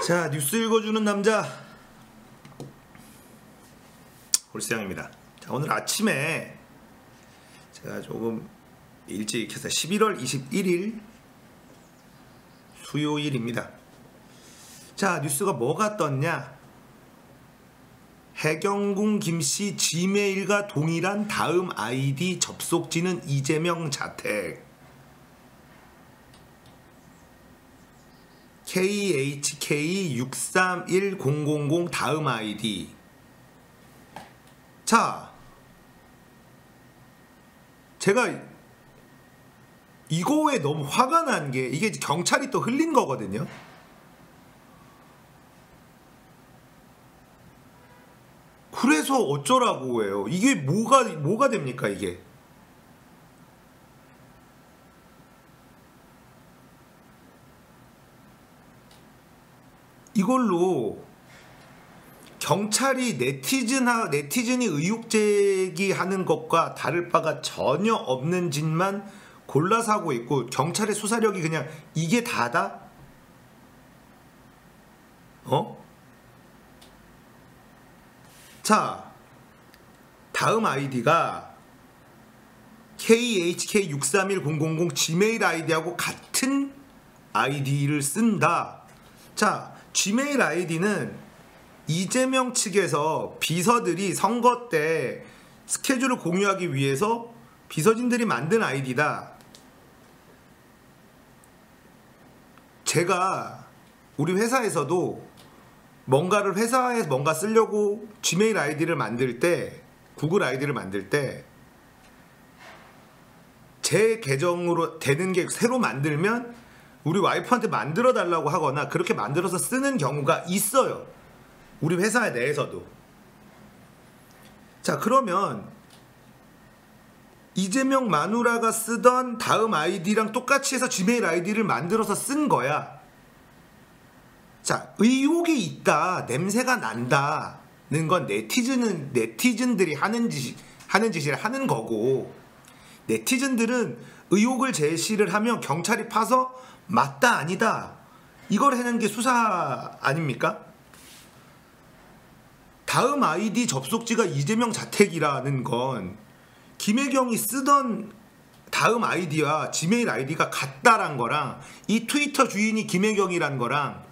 자, 뉴스 읽어주는 남자 홀수양입니다. 자, 오늘 아침에 제가 조금 일찍 해서 11월 21일 수요일입니다. 자, 뉴스가 뭐가 떴냐? 해경궁 김씨 지메일과 동일한 다음 아이디 접속지는 이재명 자택. KHK631000 다음 아이디. 자, 제가 이거에 너무 화가 난 게 이게 경찰이 또 흘린 거거든요. 그래서 어쩌라고 해요. 이게 뭐가 됩니까 이게? 이걸로 경찰이 네티즌이 의혹 제기하는 것과 다를 바가 전혀 없는 짓만 골라서 하고 있고, 경찰의 수사력이 그냥 이게 다다? 자, 다음 아이디가 KHK631000 지메일 아이디하고 같은 아이디를 쓴다. 자, 지메일 아이디는 이재명 측에서 비서들이 선거 때 스케줄을 공유하기 위해서 비서진들이 만든 아이디다. 제가 우리 회사에서도 회사에서 뭔가 쓰려고 지메일 아이디를 만들 때, 구글 아이디를 만들 때 제 계정으로 되는 게 새로 만들면 우리 와이프한테 만들어 달라고 하거나 그렇게 만들어서 쓰는 경우가 있어요. 우리 회사 내에서도. 자, 그러면 이재명 마누라가 쓰던 다음 아이디랑 똑같이 해서 지메일 아이디를 만들어서 쓴 거야. 자, 의혹이 있다, 냄새가 난다는 건 네티즌들이 하는 짓을 하는 거고, 네티즌들은 의혹을 제시를 하면 경찰이 파서 맞다 아니다 이걸 하는 게 수사 아닙니까? 다음 아이디 접속지가 이재명 자택이라는 건 김혜경이 쓰던 다음 아이디와 지메일 아이디가 같다란 거랑, 이 트위터 주인이 김혜경이란 거랑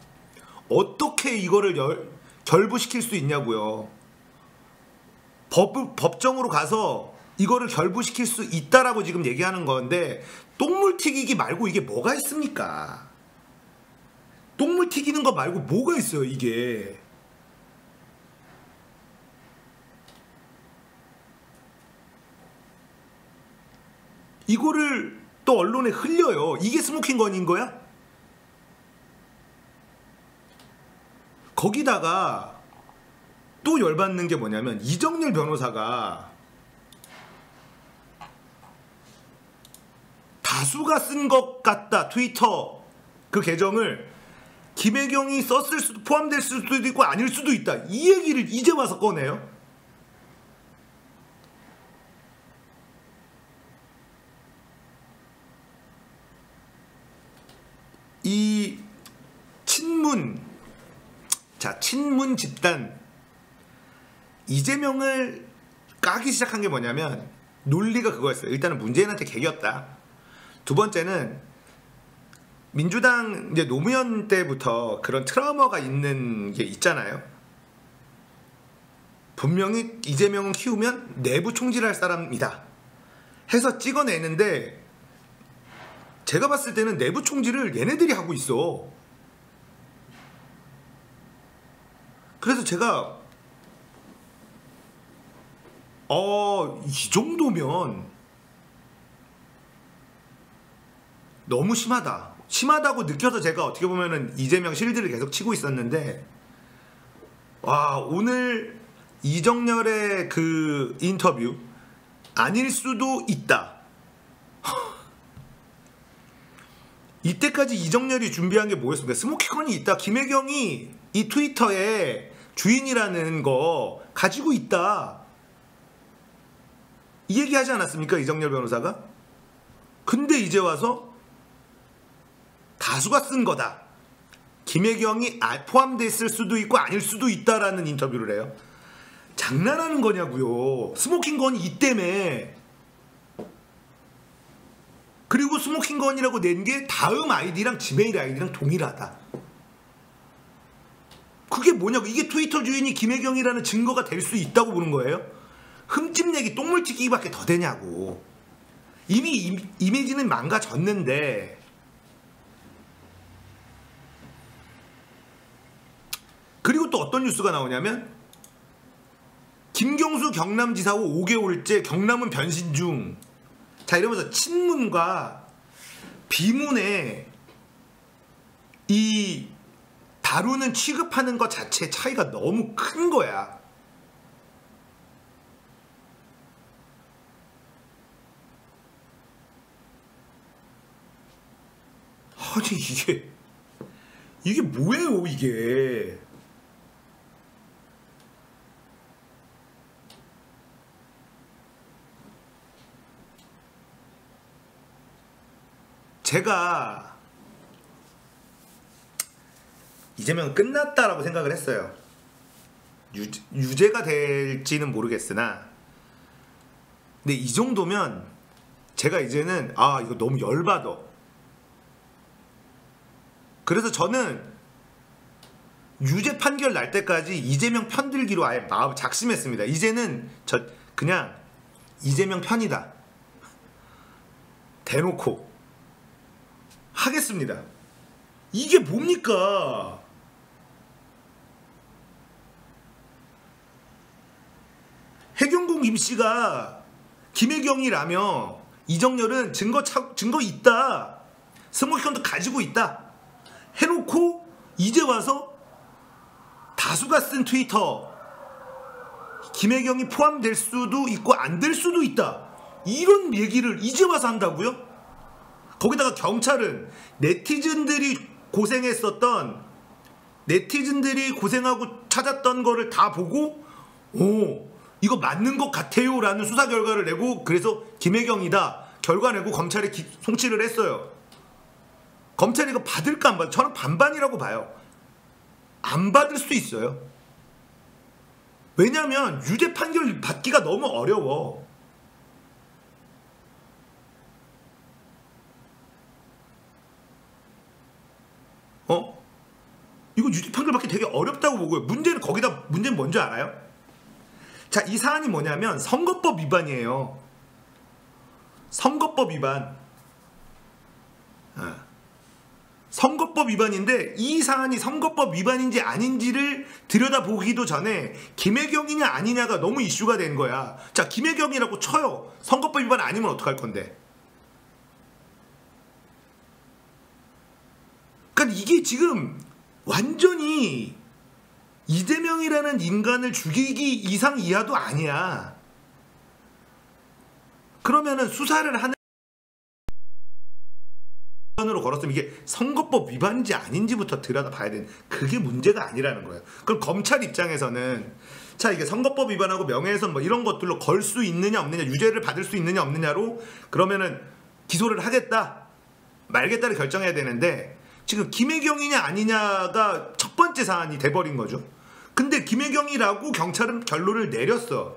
어떻게 이거를 결부시킬 수 있냐고요. 법정으로 가서 이거를 결부시킬 수 있다라고 지금 얘기하는 건데, 똥물 튀기기 말고 이게 뭐가 있습니까? 똥물 튀기는 거 말고 뭐가 있어요 이게? 이거를 또 언론에 흘려요. 이게 스모킹건인 거야? 거기다가 또 열받는 게 뭐냐면, 이정열 변호사가 다수가 쓴 것 같다, 트위터 그 계정을 김혜경이 썼을 수도, 포함될 수도 있고 아닐 수도 있다, 이 얘기를 이제 와서 꺼내요. 이 친문 집단, 이재명을 까기 시작한 게 뭐냐면 논리가 그거였어요. 일단은 문재인한테 개겼다. 두 번째는 민주당 이제 노무현 때부터 그런 트라우마가 있는 게 있잖아요. 분명히 이재명은 키우면 내부 총질할 사람이다 해서 찍어내는데, 제가 봤을 때는 내부 총질을 얘네들이 하고 있어. 그래서 제가 이 정도면 너무 심하다고 느껴서 제가 어떻게 보면은 이재명 실드를 계속 치고 있었는데, 와, 오늘 이정열의 그 인터뷰 아닐 수도 있다. 이때까지 이정열이 준비한 게 뭐였습니까? 스모킹건이 있다, 김혜경이 이 트위터의 주인이라는 거 가지고 있다, 이 얘기 하지 않았습니까, 이정열 변호사가? 근데 이제 와서 다수가 쓴 거다, 김혜경이 포함됐을 수도 있고 아닐 수도 있다라는 인터뷰를 해요. 장난하는 거냐고요. 스모킹건이 있다며. 그리고 스모킹건이라고 낸 게 다음 아이디랑 지메일 아이디랑 동일하다. 그게 뭐냐고. 이게 트위터 주인이 김혜경이라는 증거가 될 수 있다고 보는 거예요? 흠집내기 똥물 튀기기밖에 더 되냐고. 이미 이미지는 망가졌는데. 그리고 또 어떤 뉴스가 나오냐면 김경수 경남지사 후 5개월째 경남은 변신 중. 자, 이러면서 친문과 비문에 이 다루는 취급하는 것 자체 차이가 너무 큰 거야. 아니 이게 뭐예요 이게. 제가 이재명 끝났다라고 생각을 했어요. 유죄가 될지는 모르겠으나, 근데 이 정도면 제가 이제는 이거 너무 열받아. 그래서 저는 유죄 판결 날 때까지 이재명 편들기로 아예 마음 작심했습니다. 이제는 저 그냥 이재명 편이다 대놓고 하겠습니다. 이게 뭡니까? 해경궁 임씨가 김혜경이라며 이정열은 증거 있다, 스모킹건도 가지고 있다 해놓고 이제 와서 다수가 쓴 트위터 김혜경이 포함될 수도 있고 안 될 수도 있다 이런 얘기를 이제 와서 한다고요? 거기다가 경찰은 네티즌들이 고생하고 찾았던 거를 다 보고 이거 맞는 것 같아요 라는 수사 결과를 내고, 그래서 김혜경이다 결과 내고 검찰에 송치를 했어요. 검찰이 이거 받을까 안 받을까? 저는 반반이라고 봐요. 안 받을 수도 있어요. 왜냐면 유죄 판결 받기가 너무 어려워. 이거 유죄 판결 받기 되게 어렵다고 보고요. 문제는 뭔지 알아요? 자, 이 사안이 뭐냐면 선거법 위반이에요. 선거법 위반. 선거법 위반인데 이 사안이 선거법 위반인지 아닌지를 들여다보기도 전에 김혜경이냐 아니냐가 너무 이슈가 된 거야. 자, 김혜경이라고 쳐요. 선거법 위반 아니면 어떡할 건데? 그러니까 이게 지금 완전히 이재명이라는 인간을 죽이기 이상 이하도 아니야. 그러면은 수사를 하는 으로 걸었으면 이게 선거법 위반인지 아닌지부터 들여다봐야 되는, 그게 문제가 아니라는 거예요. 그럼 검찰 입장에서는 자, 이게 선거법 위반하고 명예훼손 뭐 이런 것들로 걸 수 있느냐 없느냐, 유죄를 받을 수 있느냐 없느냐로 그러면은 기소를 하겠다 말겠다를 결정해야 되는데, 지금 김혜경이냐 아니냐가 첫 번째 사안이 돼버린 거죠. 근데 김혜경이라고 경찰은 결론을 내렸어.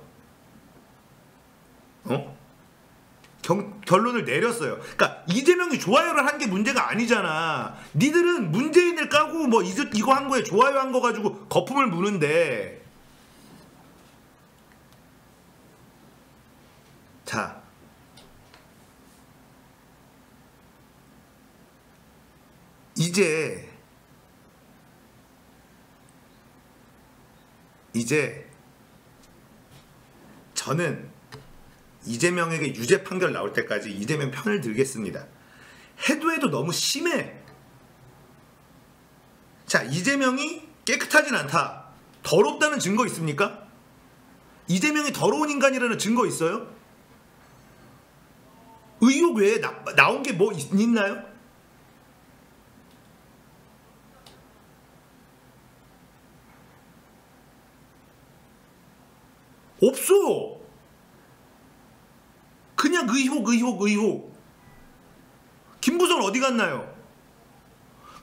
결론을 내렸어요. 그러니까 이재명이 좋아요를 한 게 문제가 아니잖아. 니들은 문재인을 까고 뭐 이거 한 거에 좋아요 한 거 가지고 거품을 무는데. 자, 이제 저는 이재명에게 유죄 판결 나올 때까지 이재명 편을 들겠습니다. 해도 너무 심해. 자, 이재명이 깨끗하진 않다, 더럽다는 증거 있습니까? 이재명이 더러운 인간이라는 증거 있어요? 의혹 외에 나온 게 뭐 있나요? 없어. 그냥 의혹. 김부선 어디 갔나요?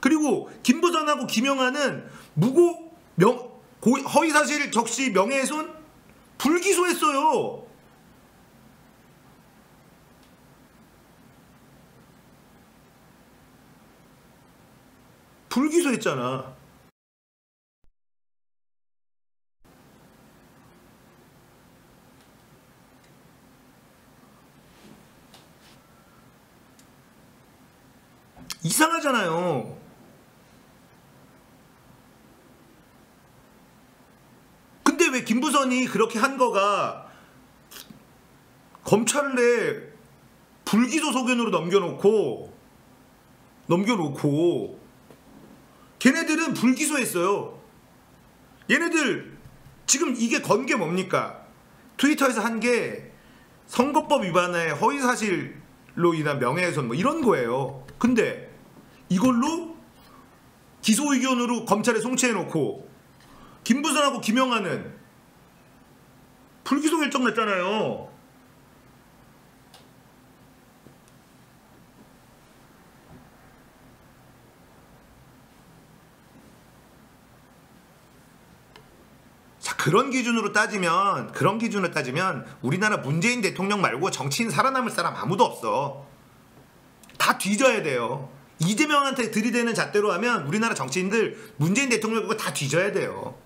그리고 김부선하고 김영하는 허위사실 적시 명예훼손 불기소했어요. 불기소했잖아. 이상하잖아요. 근데 왜 김부선이 그렇게 한 거가 검찰을 내 불기소 소견으로 넘겨놓고 걔네들은 불기소했어요. 얘네들 지금 이게 건 게 뭡니까? 트위터에서 한 게 선거법 위반에 허위사실로 인한 명예훼손 뭐 이런 거예요. 근데 이걸로 기소 의견으로 검찰에 송치해놓고 김부선하고 김영하는 불기소 결정 냈잖아요. 자, 그런 기준으로 따지면 우리나라 문재인 대통령 말고 정치인 살아남을 사람 아무도 없어. 다 뒤져야 돼요. 이재명한테 들이대는 잣대로 하면 우리나라 정치인들 문재인 대통령 그거 다 뒤져야 돼요.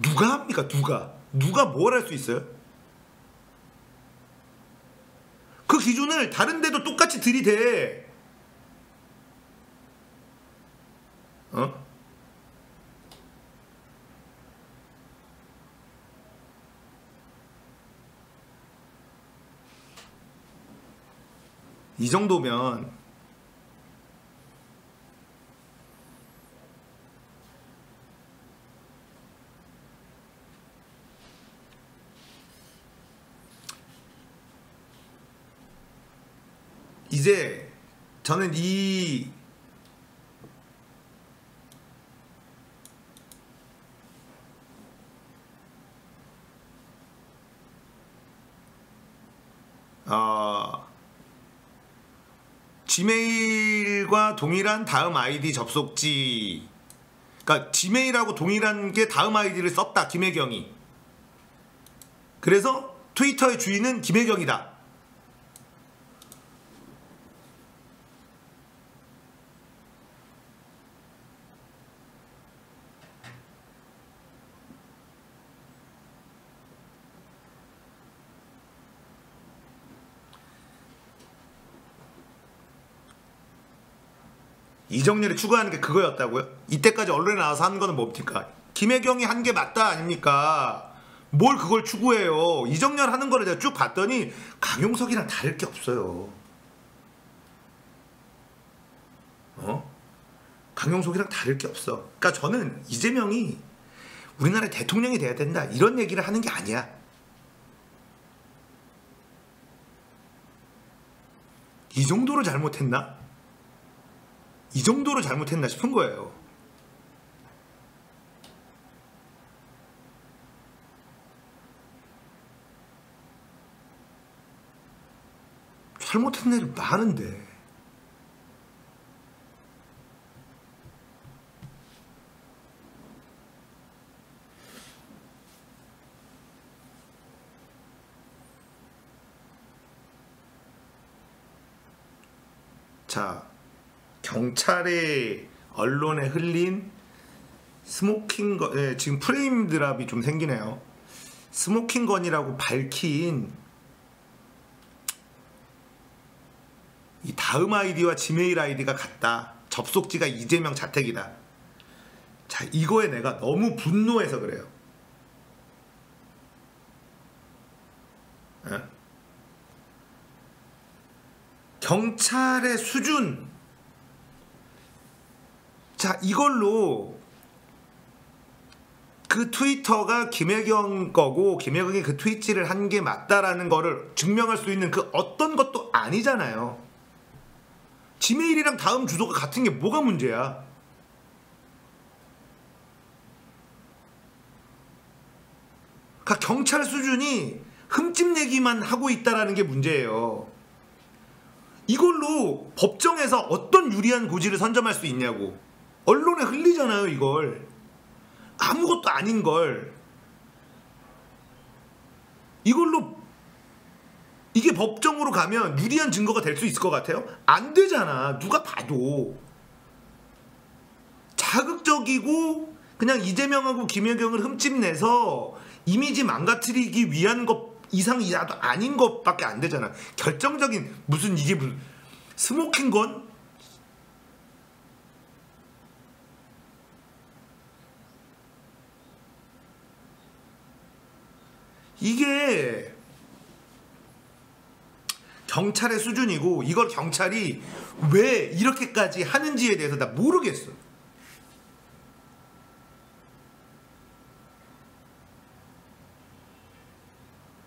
누가 합니까? 누가 뭘 할 수 있어요? 그 기준을 다른 데도 똑같이 들이대. 이 정도면 이제 저는 지메일과 동일한 다음 아이디 접속지, 그러니까 지메일하고 동일한 게 다음 아이디를 썼다, 김혜경이. 그래서 트위터의 주인은 김혜경이다. 이정렬이 추구하는 게 그거였다고요? 이때까지 언론에 나와서 한 거는 뭡니까? 김혜경이 한 게 맞다 아닙니까? 뭘 그걸 추구해요? 이정렬 하는 거를 내가 쭉 봤더니 강용석이랑 다를 게 없어요. 강용석이랑 다를 게 없어. 그러니까 저는 이재명이 우리나라의 대통령이 돼야 된다 이런 얘기를 하는 게 아니야. 이 정도로 잘못했나? 이 정도로 잘못했나 싶은 거예요. 잘못한 애들 많은데. 자, 경찰의 언론에 흘린 스모킹건, 지금 프레임 드랍이 좀 생기네요. 스모킹건이라고 밝힌 이 다음 아이디와 지메일 아이디가 같다. 접속지가 이재명 자택이다. 자, 이거에 내가 너무 분노해서 그래요. 경찰의 수준. 자, 이걸로 그 트위터가 김혜경 거고 김혜경이 그 트위치를 한 게 맞다라는 거를 증명할 수 있는 그 어떤 것도 아니잖아요. 지메일이랑 다음 주소가 같은 게 뭐가 문제야? 그러니까 경찰 수준이 흠집 내기만 하고 있다라는 게 문제예요. 이걸로 법정에서 어떤 유리한 고지를 선점할 수 있냐고. 언론에 흘리잖아요, 이걸. 아무것도 아닌 걸. 이걸로 이게 법정으로 가면 유리한 증거가 될 수 있을 것 같아요? 안 되잖아. 누가 봐도. 자극적이고 그냥 이재명하고 김연경을 흠집내서 이미지 망가뜨리기 위한 것 이상이라도 아닌 것밖에 안 되잖아. 결정적인 무슨 이게 무슨 스모킹건? 이게 경찰의 수준이고 이걸 경찰이 왜 이렇게까지 하는지에 대해서 나 모르겠어.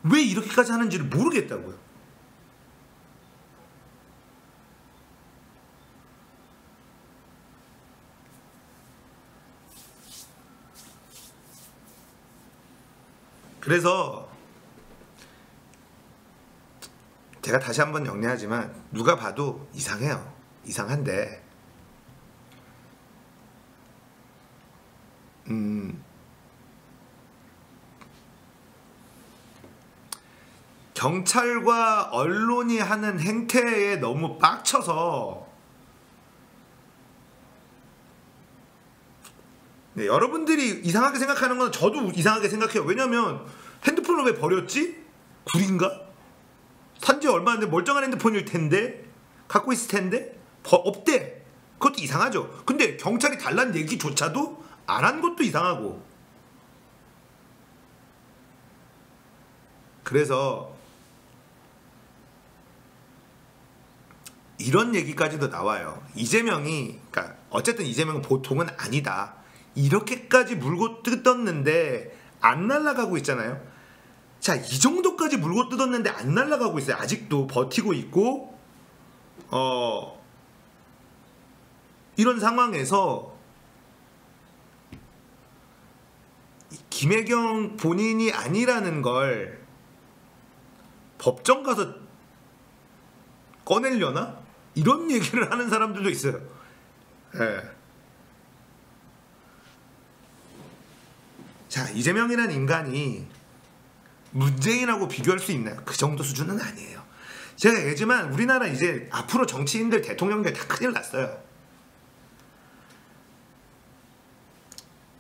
왜 이렇게까지 하는지를 모르겠다고요. 그래서 제가 다시 한번 정리하지만 누가 봐도 이상해요. 이상한데 경찰과 언론이 하는 행태에 너무 빡쳐서 네, 여러분들이 이상하게 생각하는 건 저도 이상하게 생각해요. 왜냐면 핸드폰을 왜 버렸지? 구린가? 산지 얼마 안 돼 멀쩡한 핸드폰일 텐데 갖고 있을 텐데 없대. 그것도 이상하죠. 근데 경찰이 달라는 얘기조차도 안 한 것도 이상하고. 그래서 이런 얘기까지도 나와요. 이재명이 그러니까 어쨌든 이재명은 보통은 아니다. 이렇게까지 물고 뜯었는데 안 날아가고 있잖아요. 자, 이 정도까지 물고 뜯었는데 안 날아가고 있어요. 아직도 버티고 있고 이런 상황에서 김혜경 본인이 아니라는 걸 법정 가서 꺼내려나? 이런 얘기를 하는 사람들도 있어요. 예. 자, 이재명이라는 인간이 문재인하고 비교할 수 있나요? 그 정도 수준은 아니에요. 제가 얘기했지만 우리나라 이제 앞으로 정치인들 대통령들 다 큰일 났어요.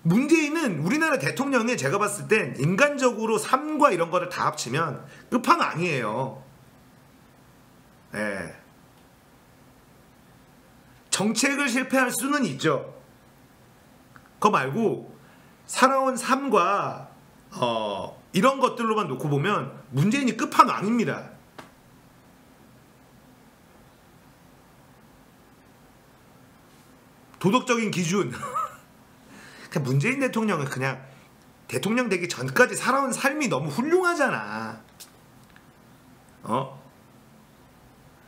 문재인은 우리나라 대통령에 제가 봤을 땐 인간적으로 삶과 이런 거를 다 합치면 끝판왕이에요. 예. 정책을 실패할 수는 있죠. 그거 말고 살아온 삶과 이런 것들로만 놓고 보면 문재인이 끝판왕입니다. 도덕적인 기준. 문재인 대통령은 그냥 대통령 되기 전까지 살아온 삶이 너무 훌륭하잖아.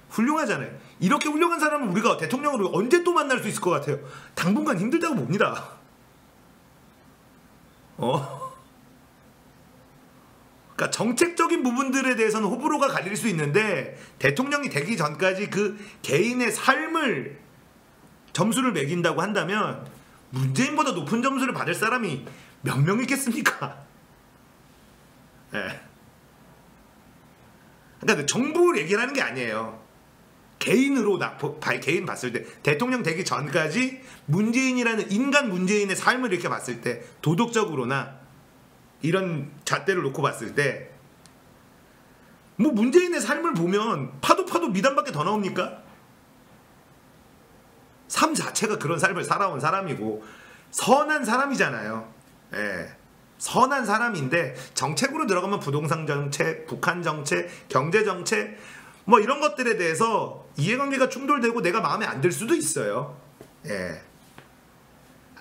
훌륭하잖아요. 이렇게 훌륭한 사람은 우리가 대통령으로 언제 또 만날 수 있을 것 같아요? 당분간 힘들다고 봅니다. 그러니까 정책적인 부분들에 대해서는 호불호가 갈릴 수 있는데 대통령이 되기 전까지 그 개인의 삶을 점수를 매긴다고 한다면 문재인보다 높은 점수를 받을 사람이 몇 명 있겠습니까? 네. 그러니까 정부 얘기를 하는 게 아니에요. 개인으로 개인 봤을 때 대통령 되기 전까지 문재인이라는 인간 문재인의 삶을 이렇게 봤을 때 도덕적으로나 이런 잣대를 놓고 봤을 때 뭐 문재인의 삶을 보면 파도 미담밖에 더 나옵니까? 삶 자체가 그런 삶을 살아온 사람이고 선한 사람이잖아요. 예. 선한 사람인데 정책으로 들어가면 부동산 정책, 북한 정책, 경제 정책 뭐 이런 것들에 대해서 이해관계가 충돌되고 내가 마음에 안 들 수도 있어요. 예.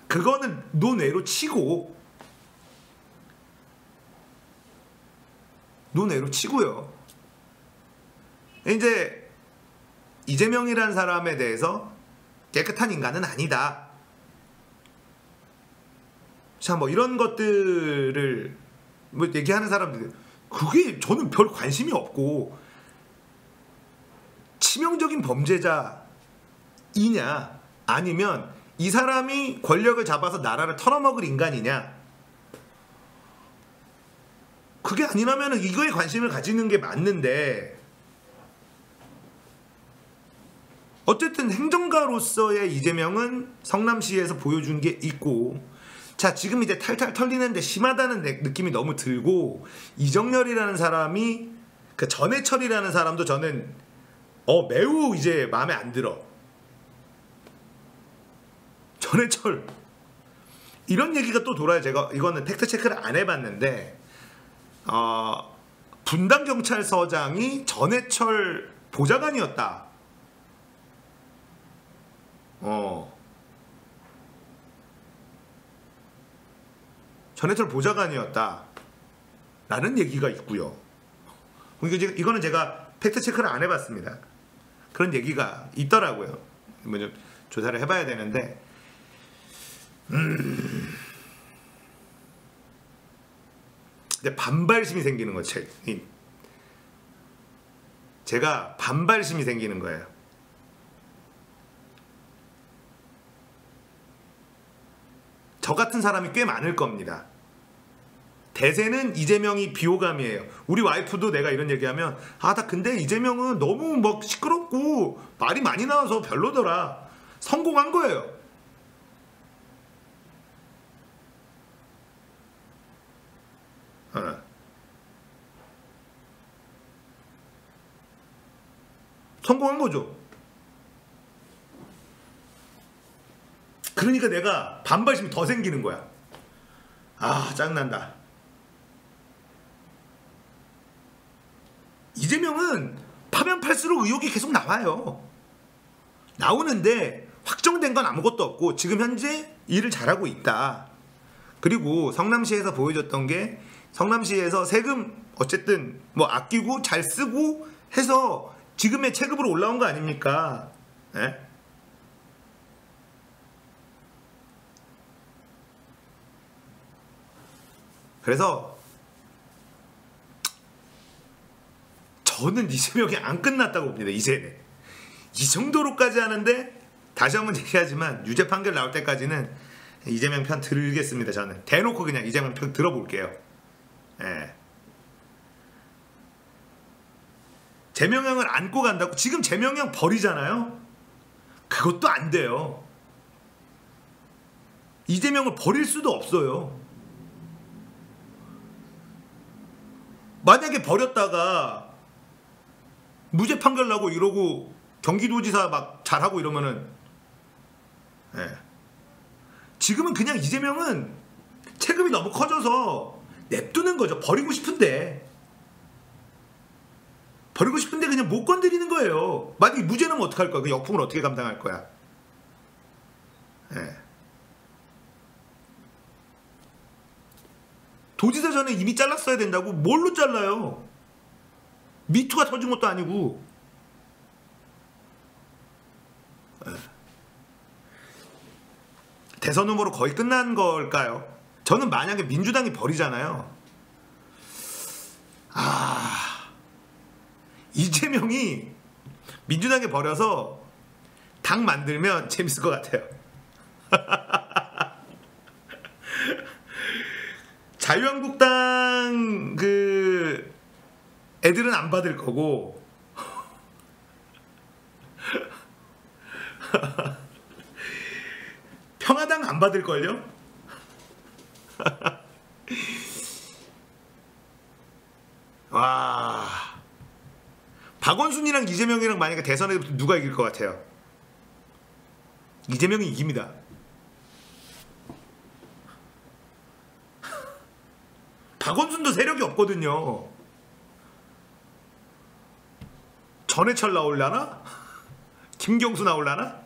그거는 논외로 치고요. 이제 이재명이라는 사람에 대해서 깨끗한 인간은 아니다. 자, 뭐 이런 것들을 뭐 얘기하는 사람들 그게 저는 별 관심이 없고 치명적인 범죄자이냐 아니면 이 사람이 권력을 잡아서 나라를 털어먹을 인간이냐, 그게 아니라면 이거에 관심을 가지는 게 맞는데, 어쨌든 행정가로서의 이재명은 성남시에서 보여준 게 있고, 자 지금 이제 탈탈 털리는데 심하다는 느낌이 너무 들고, 이정열이라는 사람이, 그 전해철이라는 사람도 저는 매우 이제 마음에 안 들어. 전해철 이런 얘기가 또 돌아요. 제가 이거는 팩트 체크를 안 해봤는데 분당 경찰서장이 전해철 보좌관이었다. 전해철 보좌관이었다 라는 얘기가 있고요. 이거는 제가 팩트 체크를 안 해봤습니다. 그런 얘기가 있더라고요. 좀 조사를 해봐야 되는데, 근데 반발심이 생기는 거죠. 제가 반발심이 생기는 거예요. 저 같은 사람이 꽤 많을 겁니다. 대세는 이재명이 비호감이에요. 우리 와이프도 내가 이런 얘기하면 나 근데 이재명은 너무 막 시끄럽고 말이 많이 나와서 별로더라. 성공한 거예요. 성공한 거죠. 그러니까 내가 반발심이 더 생기는 거야. 짜증난다. 이재명은 파면 팔수록 의혹이 계속 나와요. 나오는데 확정된 건 아무것도 없고 지금 현재 일을 잘하고 있다. 그리고 성남시에서 보여줬던 게, 성남시에서 세금 어쨌든 뭐 아끼고 잘 쓰고 해서 지금의 체급으로 올라온 거 아닙니까? 네? 그래서 저는 이재명이 안 끝났다고 봅니다. 이제는 이 정도로까지 하는데, 다시 한번 얘기하지만 유죄 판결 나올 때까지는 이재명 편 들겠습니다. 저는 대놓고 그냥 이재명 편 들어볼게요. 예. 재명형을 안고 간다고? 지금 재명형 버리잖아요. 그것도 안 돼요. 이재명을 버릴 수도 없어요. 만약에 버렸다가 무죄 판결 나고 이러고 경기도지사 막 잘하고 이러면은, 지금은 그냥 이재명은 체급이 너무 커져서 냅두는 거죠. 버리고 싶은데 그냥 못 건드리는 거예요. 만약에 무죄 나면 어떡할 거야? 그 역풍을 어떻게 감당할 거야? 도지사 전에 이미 잘랐어야 된다고? 뭘로 잘라요? 미투가 터진 것도 아니고. 대선 후보로 거의 끝난 걸까요? 저는 만약에 민주당이 버리잖아요. 이재명이 민주당에 버려서 당 만들면 재밌을 것 같아요. 자유한국당 그 애들은 안 받을 거고 평화당 안 받을걸요? 와, 박원순이랑 이재명이랑 만약에 대선에 누가 이길 것 같아요? 이재명이 이깁니다. 박원순도 세력이 없거든요. 전해철 나올라나? 김경수 나올라나?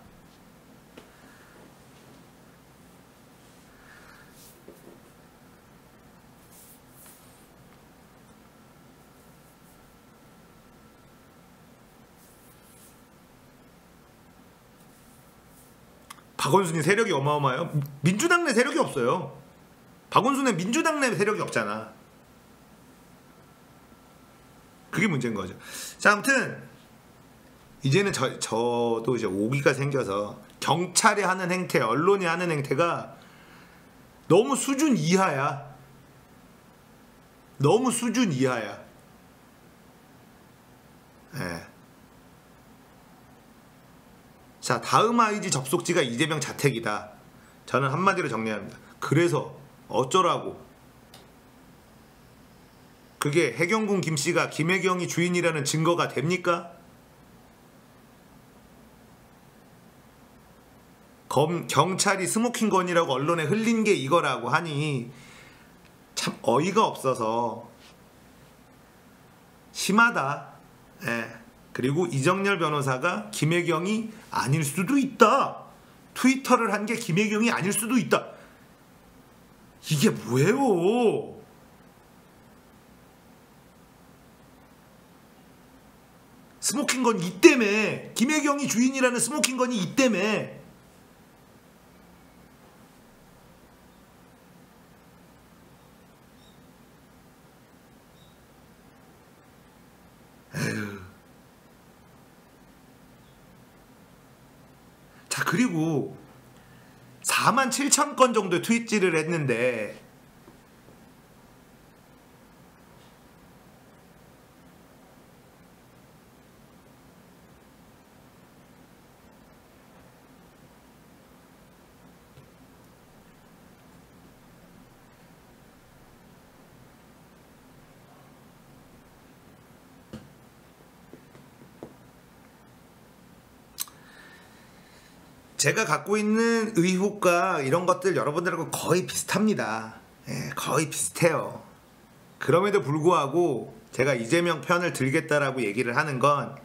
박원순이 세력이 어마어마해요. 민주당 내 세력이 없어요. 박원순의 민주당 내 세력이 없잖아. 그게 문제인 거죠. 자, 아무튼 이제는 저도 이제 오기가 생겨서 경찰이 하는 행태, 언론이 하는 행태가 너무 수준 이하야. 너무 수준 이하야. 예. 자, 다음 IG 접속지가 이재명 자택이다. 저는 한마디로 정리합니다. 그래서 어쩌라고? 그게 해경군 김씨가 김혜경이 주인이라는 증거가 됩니까? 경찰이 스모킹건이라고 언론에 흘린 게 이거라고 하니 참 어이가 없어서 심하다. 예. 그리고 이정열 변호사가 김혜경이 아닐 수도 있다. 트위터를 한 게 김혜경이 아닐 수도 있다. 이게 뭐예요? 스모킹건 이 때문에, 김혜경이 주인이라는 스모킹건이 이 때문에. 에휴. 자, 그리고 47,000건 정도 트윗질을 했는데 제가 갖고 있는 의혹과 이런 것들 여러분들하고 거의 비슷합니다. 예, 거의 비슷해요. 그럼에도 불구하고 제가 이재명 편을 들겠다라고 얘기를 하는 건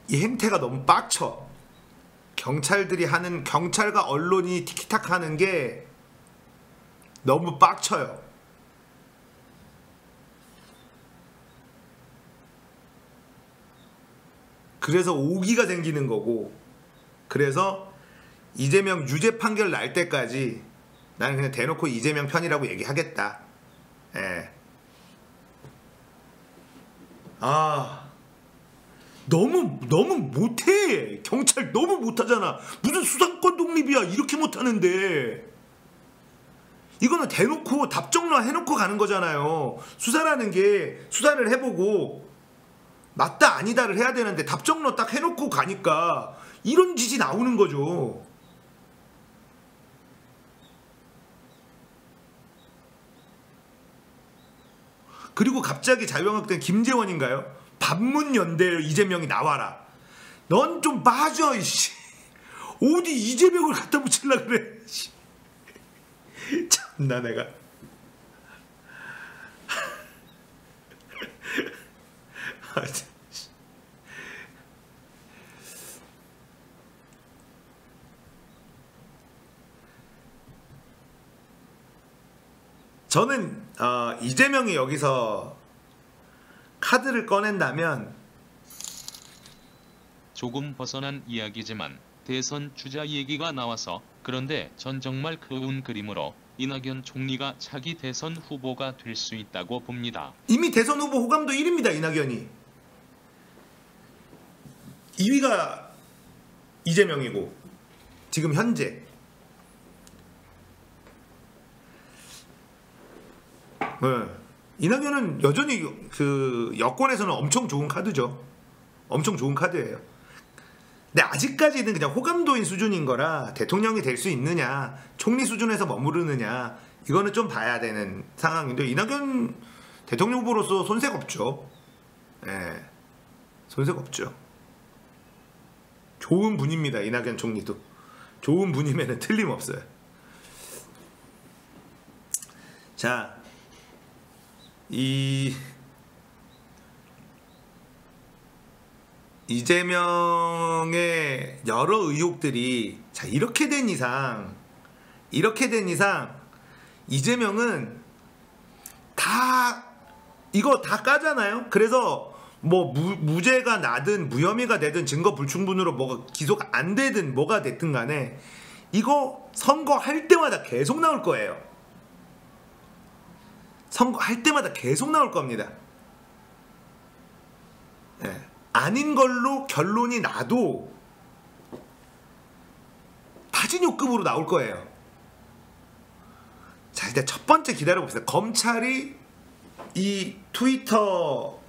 이 행태가 너무 빡쳐. 경찰들이 하는, 경찰과 언론이 티키타카 하는 게 너무 빡쳐요. 그래서 오기가 생기는 거고, 그래서 이재명 유죄 판결 날 때까지 나는 그냥 대놓고 이재명 편이라고 얘기하겠다. 예. 아, 너무 못해. 경찰 너무 못하잖아. 무슨 수사권 독립이야. 이렇게 못하는데. 이거는 대놓고 답정너 해놓고 가는 거잖아요. 수사라는 게 수사를 해보고 맞다 아니다를 해야 되는데 답정너 딱 해놓고 가니까 이런 짓이 나오는 거죠. 그리고 갑자기 자유한국당 김재원인가요? 반문연대 이재명이 나와라. 넌 좀 빠져 이씨. 어디 이재명을 갖다 붙일라 그래. 참나 내가. 저는 이재명이 여기서 카드를 꺼낸다면, 조금 벗어난 이야기지만 대선 주자 얘기가 나와서 그런데 전 정말 그운 그림으로 이낙연 총리가 차기 대선 후보가 될 수 있다고 봅니다. 이미 대선 후보 호감도 1위입니다. 이낙연이 2위가 이재명이고 지금 현재. 네. 이낙연은 여전히 그 여권에서는 엄청 좋은 카드죠. 엄청 좋은 카드예요. 근데 아직까지는 그냥 호감도인 수준인 거라 대통령이 될 수 있느냐, 총리 수준에서 머무르느냐, 이거는 좀 봐야 되는 상황인데, 이낙연 대통령 후보로서 손색 없죠. 예, 손색 없죠. 좋은 분입니다. 이낙연 총리도 좋은 분이면 틀림없어요. 자, 이재명의 여러 의혹들이, 자, 이렇게 된 이상 이재명은 다 이거 다 까잖아요. 그래서 뭐 무죄가 나든 무혐의가 되든 증거 불충분으로 뭐가 기소가 안 되든 뭐가 됐든 간에 이거 선거할 때마다 계속 나올 거예요. 선거할 때마다 계속 나올 겁니다. 아닌 걸로 결론이 나도 타진요급으로 나올 거예요. 자, 일단 첫 번째 기다려봅시다. 검찰이 이 트위터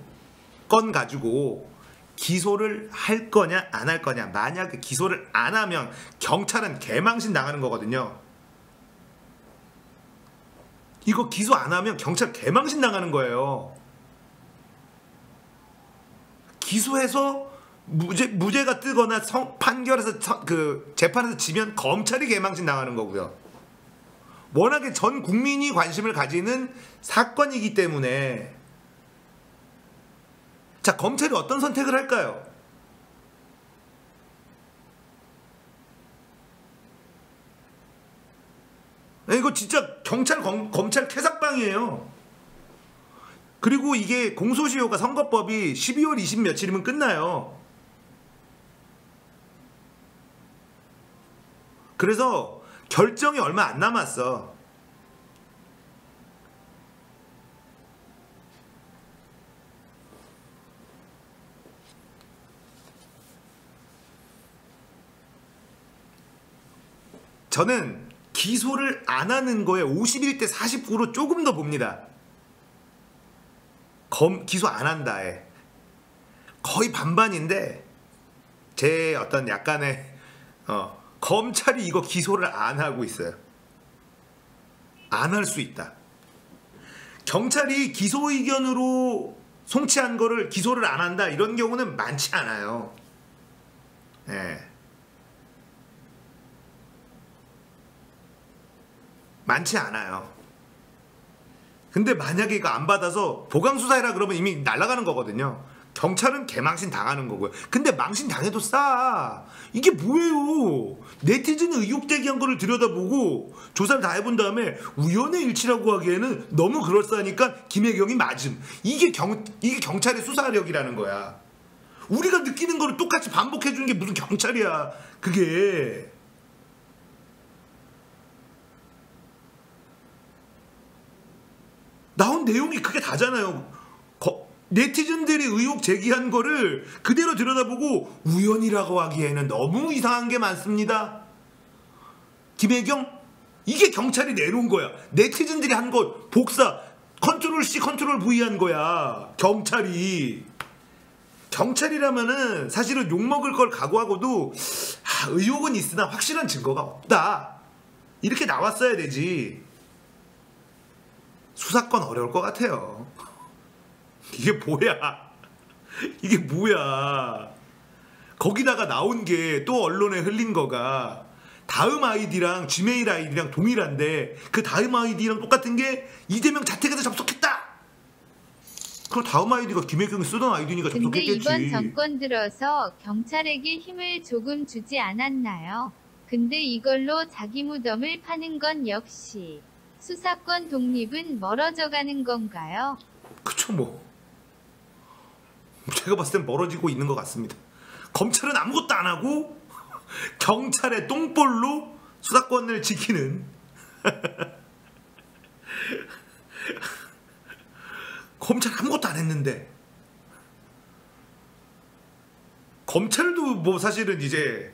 건 가지고 기소를 할 거냐 안 할 거냐. 만약에 기소를 안 하면 경찰은 개망신 당하는 거거든요. 이거 기소 안 하면 경찰 개망신 당하는 거예요. 기소해서 무죄가 뜨거나 판결에서 그 재판에서 지면 검찰이 개망신 당하는 거고요. 워낙에 전 국민이 관심을 가지는 사건이기 때문에. 자, 검찰이 어떤 선택을 할까요? 이거 진짜 검찰 퇴삭방이에요. 그리고 이게 공소시효가 선거법이 12월 20 며칠이면 끝나요. 그래서 결정이 얼마 안 남았어. 저는 기소를 안 하는 거에 51대 49로 조금 더 봅니다. 기소 안 한다에 거의 반반인데, 제 어떤 약간의 검찰이 이거 기소를 안 하고 있어요. 안 할 수 있다. 경찰이 기소 의견으로 송치한 거를 기소를 안 한다, 이런 경우는 많지 않아요. 예. 많지 않아요. 근데 만약에 이거 안 받아서 보강수사해라 그러면 이미 날아가는 거거든요. 경찰은 개망신 당하는 거고요. 근데 망신 당해도 싸. 이게 뭐예요? 네티즌 의혹 제기한 거를 들여다보고 조사를 다 해본 다음에 우연의 일치라고 하기에는 너무 그럴싸하니까 김혜경이 맞음. 이게 경찰의 수사력이라는 거야. 우리가 느끼는 거를 똑같이 반복해 주는 게 무슨 경찰이야. 그게. 나온 내용이 그게 다잖아요. 네티즌들이 의혹 제기한 거를 그대로 들여다보고 우연이라고 하기에는 너무 이상한 게 많습니다. 김혜경, 이게 경찰이 내놓은 거야. 네티즌들이 한 거 복사 컨트롤 C 컨트롤 V 한 거야. 경찰이라면은 사실은 욕먹을 걸 각오하고도 의혹은 있으나 확실한 증거가 없다, 이렇게 나왔어야 되지. 수사권 어려울 것 같아요. 이게 뭐야? 이게 뭐야? 거기다가 나온 게 또 언론에 흘린 거가 다음 아이디랑 지메일 아이디랑 동일한데, 그 다음 아이디랑 똑같은 게 이재명 자택에서 접속했다. 그럼 다음 아이디가 김혜경이 쓰던 아이디니까 접속했겠지. 근데 이번 정권 들어서 경찰에게 힘을 조금 주지 않았나요? 근데 이걸로 자기 무덤을 파는 건 역시 수사권 독립은 멀어져가는 건가요? 그쵸, 뭐 제가 봤을 땐 멀어지고 있는 것 같습니다. 검찰은 아무것도 안 하고 경찰의 똥볼로 수사권을 지키는 검찰 아무것도 안 했는데. 검찰도 뭐 사실은 이제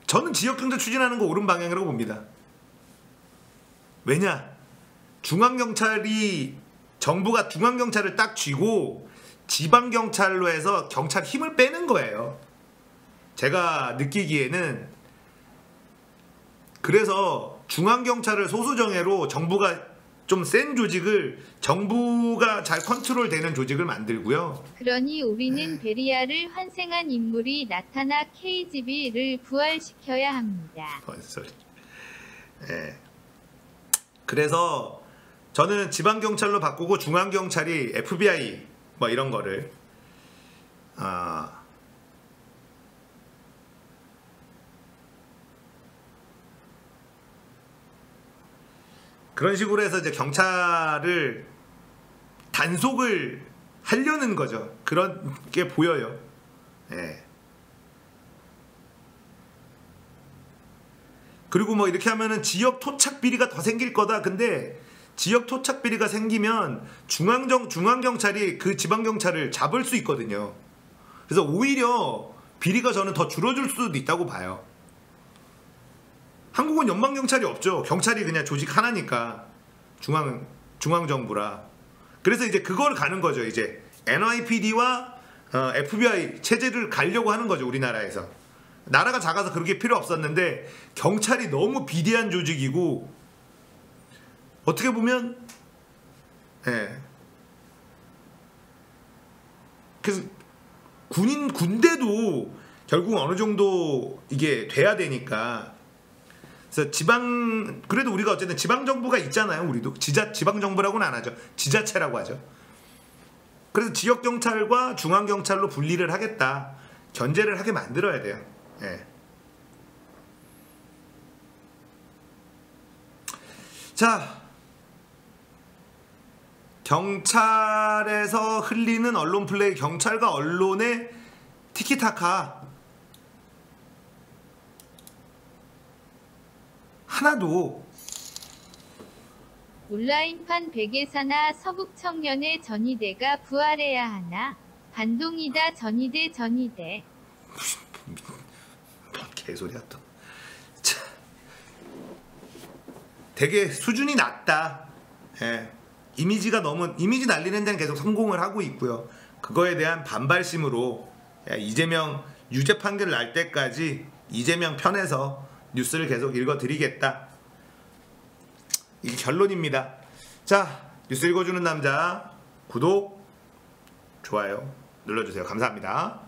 저는 지역경제 추진하는 거 옳은 방향이라고 봅니다. 왜냐? 정부가 중앙경찰을 딱 쥐고 지방경찰로 해서 경찰 힘을 빼는 거예요. 제가 느끼기에는. 그래서 중앙경찰을 소수정예로 정부가 좀 센 조직을, 정부가 잘 컨트롤되는 조직을 만들고요. 그러니 우리는 베리아를 환생한 인물이 나타나 KGB를 부활시켜야 합니다. 뭔 소리. 예. 그래서 저는 지방경찰로 바꾸고 중앙경찰이 FBI 뭐 이런 거를 그런 식으로 해서 이제 경찰을 단속을 하려는 거죠. 그런 게 보여요. 예. 그리고 뭐 이렇게 하면은 지역 토착 비리가 더 생길 거다. 근데 지역 토착 비리가 생기면 중앙경찰이 그 지방경찰을 잡을 수 있거든요. 그래서 오히려 비리가 저는 더 줄어들 수도 있다고 봐요. 한국은 연방경찰이 없죠. 경찰이 그냥 조직 하나니까. 중앙정부라. 그래서 이제 그걸 가는 거죠. 이제 NYPD와 FBI 체제를 가려고 하는 거죠. 우리나라에서. 나라가 작아서 그렇게 필요 없었는데 경찰이 너무 비대한 조직이고 어떻게 보면 그래서 군대도 결국 어느 정도 이게 돼야 되니까 그래서 그래도 우리가 어쨌든 지방정부가 있잖아요. 우리도 지방정부라고는 안 하죠. 지자체라고 하죠. 그래서 지역경찰과 중앙경찰로 분리를 하겠다. 견제를 하게 만들어야 돼요. 예. 자, 경찰에서 흘리는 언론 플레이, 경찰과 언론의 티키타카 하나도 온라인판 백예사나 서북청년의 전위대가 부활해야 하나? 반동이다 전위대. 개소리야 또. 자, 되게 수준이 낮다. 예. 이미지 날리는 데는 계속 성공을 하고 있고요. 그거에 대한 반발심으로 이재명 유죄 판결 날 때까지 이재명 편에서 뉴스를 계속 읽어드리겠다. 이게 결론입니다. 자, 뉴스 읽어주는 남자 구독, 좋아요 눌러주세요. 감사합니다.